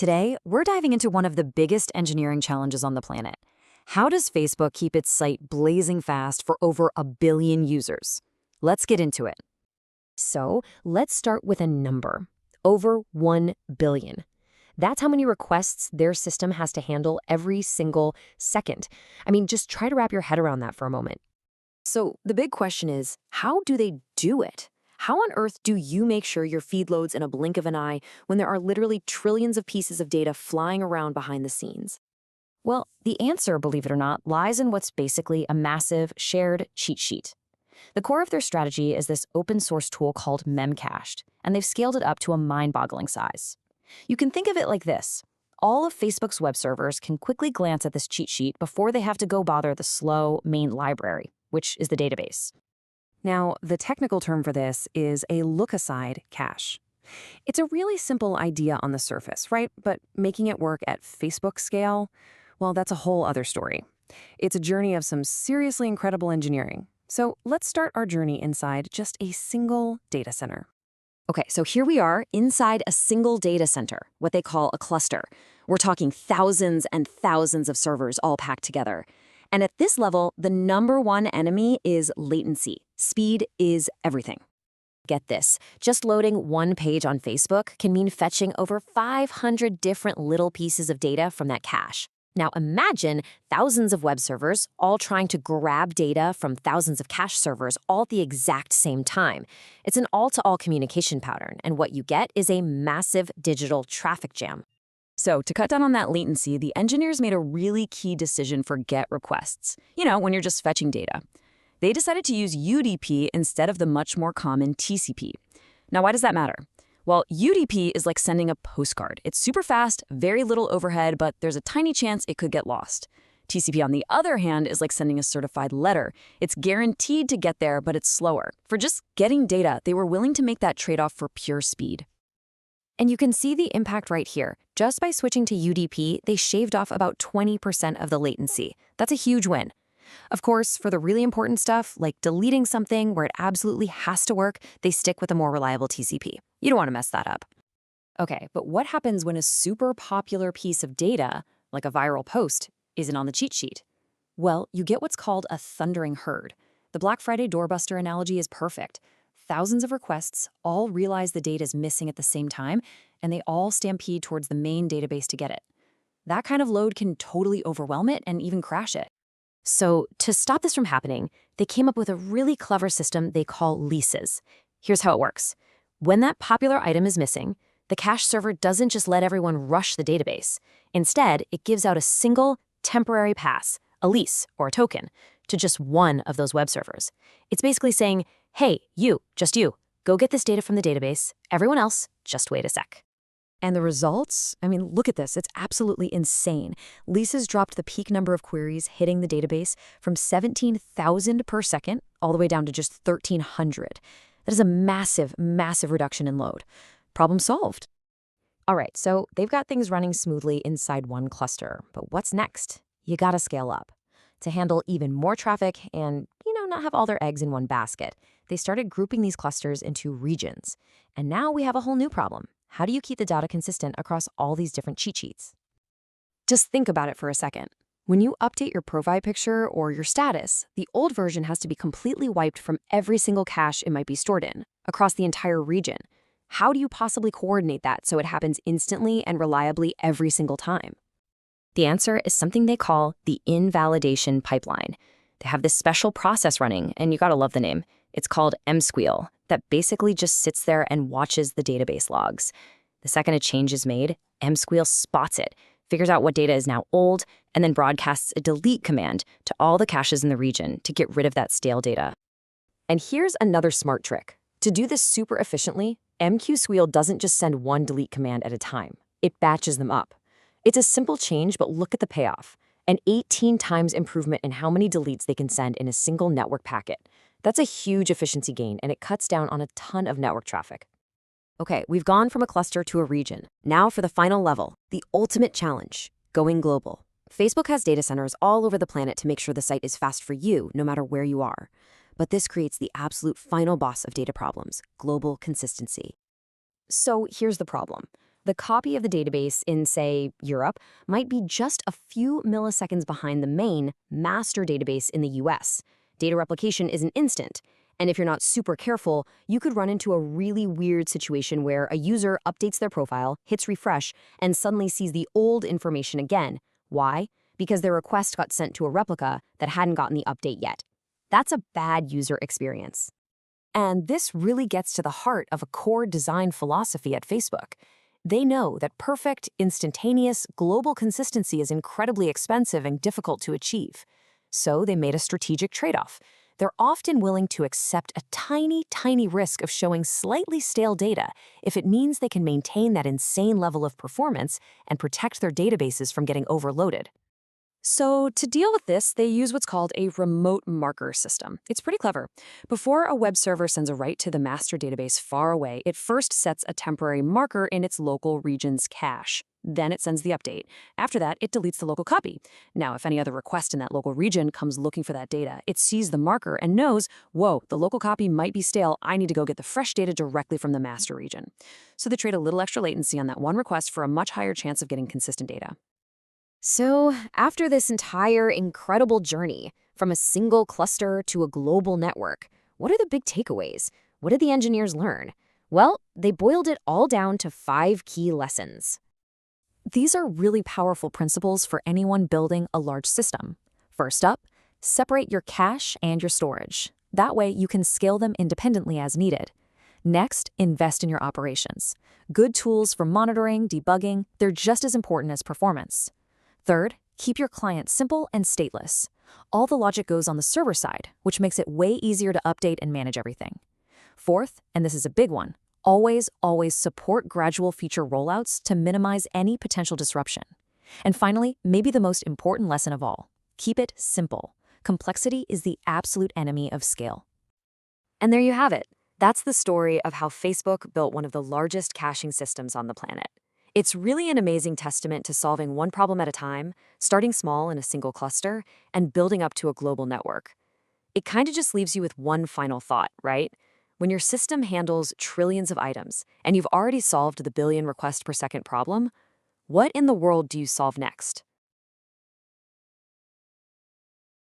Today, we're diving into one of the biggest engineering challenges on the planet. How does Facebook keep its site blazing fast for over 1 billion users? Let's get into it. So let's start with a number. Over 1 billion. That's how many requests their system has to handle every single second. I mean, just try to wrap your head around that for a moment. So the big question is, how do they do it? How on earth do you make sure your feed loads in a blink of an eye when there are literally trillions of pieces of data flying around behind the scenes? Well, the answer, believe it or not, lies in what's basically a massive shared cheat sheet. The core of their strategy is this open source tool called Memcached, and they've scaled it up to a mind-boggling size. You can think of it like this. All of Facebook's web servers can quickly glance at this cheat sheet before they have to go bother the slow main library, which is the database. Now, the technical term for this is a look-aside cache. It's a really simple idea on the surface, right? But making it work at Facebook scale, well, that's a whole other story. It's a journey of some seriously incredible engineering. So let's start our journey inside just a single data center. Okay, so here we are inside a single data center, what they call a cluster. We're talking thousands and thousands of servers all packed together. And at this level, the #1 enemy is latency. Speed is everything. Get this, just loading one page on Facebook can mean fetching over 500 different little pieces of data from that cache. Now imagine thousands of web servers all trying to grab data from thousands of cache servers all at the exact same time. It's an all-to-all communication pattern, and what you get is a massive digital traffic jam. So to cut down on that latency, the engineers made a really key decision for GET requests. You know, when you're just fetching data. They decided to use UDP instead of the much more common TCP. Now, why does that matter? Well, UDP is like sending a postcard. It's super fast, very little overhead, but there's a tiny chance it could get lost. TCP, on the other hand, is like sending a certified letter. It's guaranteed to get there, but it's slower. For just getting data, they were willing to make that trade-off for pure speed. And you can see the impact right here. Just by switching to UDP, they shaved off about 20% of the latency. That's a huge win. Of course, for the really important stuff, like deleting something where it absolutely has to work, they stick with a more reliable TCP. You don't want to mess that up. Okay, but what happens when a super popular piece of data, like a viral post, isn't on the cheat sheet? Well, you get what's called a thundering herd. The Black Friday doorbuster analogy is perfect. Thousands of requests all realize the data is missing at the same time, and they all stampede towards the main database to get it. That kind of load can totally overwhelm it and even crash it. So to stop this from happening, they came up with a really clever system they call leases. Here's how it works. When that popular item is missing, the cache server doesn't just let everyone rush the database. Instead, it gives out a single temporary pass, a lease or a token, to just one of those web servers. It's basically saying, hey, just you, go get this data from the database. Everyone else, just wait a sec. And the results? I mean, look at this. It's absolutely insane. Leases dropped the peak number of queries hitting the database from 17,000 per second all the way down to just 1,300. That is a massive, massive reduction in load. Problem solved. All right, so they've got things running smoothly inside one cluster. But what's next? You gotta scale up. To handle even more traffic and, not have all their eggs in one basket, they started grouping these clusters into regions. And now we have a whole new problem. How do you keep the data consistent across all these different cheat sheets? Just think about it for a second. When you update your profile picture or your status, the old version has to be completely wiped from every single cache it might be stored in, across the entire region. How do you possibly coordinate that so it happens instantly and reliably every single time? The answer is something they call the invalidation pipeline. They have this special process running, and you gotta love the name. It's called MSqueal, that basically just sits there and watches the database logs. The second a change is made, MSqueal spots it, figures out what data is now old, and then broadcasts a delete command to all the caches in the region to get rid of that stale data. And here's another smart trick. To do this super efficiently, MQSqueal doesn't just send one delete command at a time. It batches them up. It's a simple change, but look at the payoff. An 18 times improvement in how many deletes they can send in a single network packet. That's a huge efficiency gain, and it cuts down on a ton of network traffic. Okay, we've gone from a cluster to a region. Now for the final level, the ultimate challenge, going global. Facebook has data centers all over the planet to make sure the site is fast for you, no matter where you are. But this creates the absolute final boss of data problems, global consistency. So here's the problem. The copy of the database in, say, Europe might be just a few milliseconds behind the main master database in the US. Data replication isn't instant. And if you're not super careful, you could run into a really weird situation where a user updates their profile, hits refresh, and suddenly sees the old information again. Why? Because their request got sent to a replica that hadn't gotten the update yet. That's a bad user experience. And this really gets to the heart of a core design philosophy at Facebook. They know that perfect, instantaneous, global consistency is incredibly expensive and difficult to achieve. So they made a strategic trade-off. They're often willing to accept a tiny, tiny risk of showing slightly stale data if it means they can maintain that insane level of performance and protect their databases from getting overloaded. So to deal with this, they use what's called a remote marker system. It's pretty clever. Before a web server sends a write to the master database far away, it first sets a temporary marker in its local region's cache. Then it sends the update. After that, it deletes the local copy. Now, if any other request in that local region comes looking for that data, it sees the marker and knows, whoa, the local copy might be stale. I need to go get the fresh data directly from the master region. So they trade a little extra latency on that one request for a much higher chance of getting consistent data. So, after this entire incredible journey, from a single cluster to a global network, what are the big takeaways? What did the engineers learn? Well, they boiled it all down to 5 key lessons. These are really powerful principles for anyone building a large system. First up, separate your cache and your storage. That way, you can scale them independently as needed. Next, invest in your operations. Good tools for monitoring, debugging, they're just as important as performance. Third, keep your client simple and stateless. All the logic goes on the server side, which makes it way easier to update and manage everything. Fourth, and this is a big one, always support gradual feature rollouts to minimize any potential disruption. And finally, maybe the most important lesson of all, keep it simple. Complexity is the absolute enemy of scale. And there you have it. That's the story of how Facebook built one of the largest caching systems on the planet. It's really an amazing testament to solving one problem at a time, starting small in a single cluster, and building up to a global network. It kind of just leaves you with one final thought, right? When your system handles trillions of items, and you've already solved the billion request per second problem, what in the world do you solve next?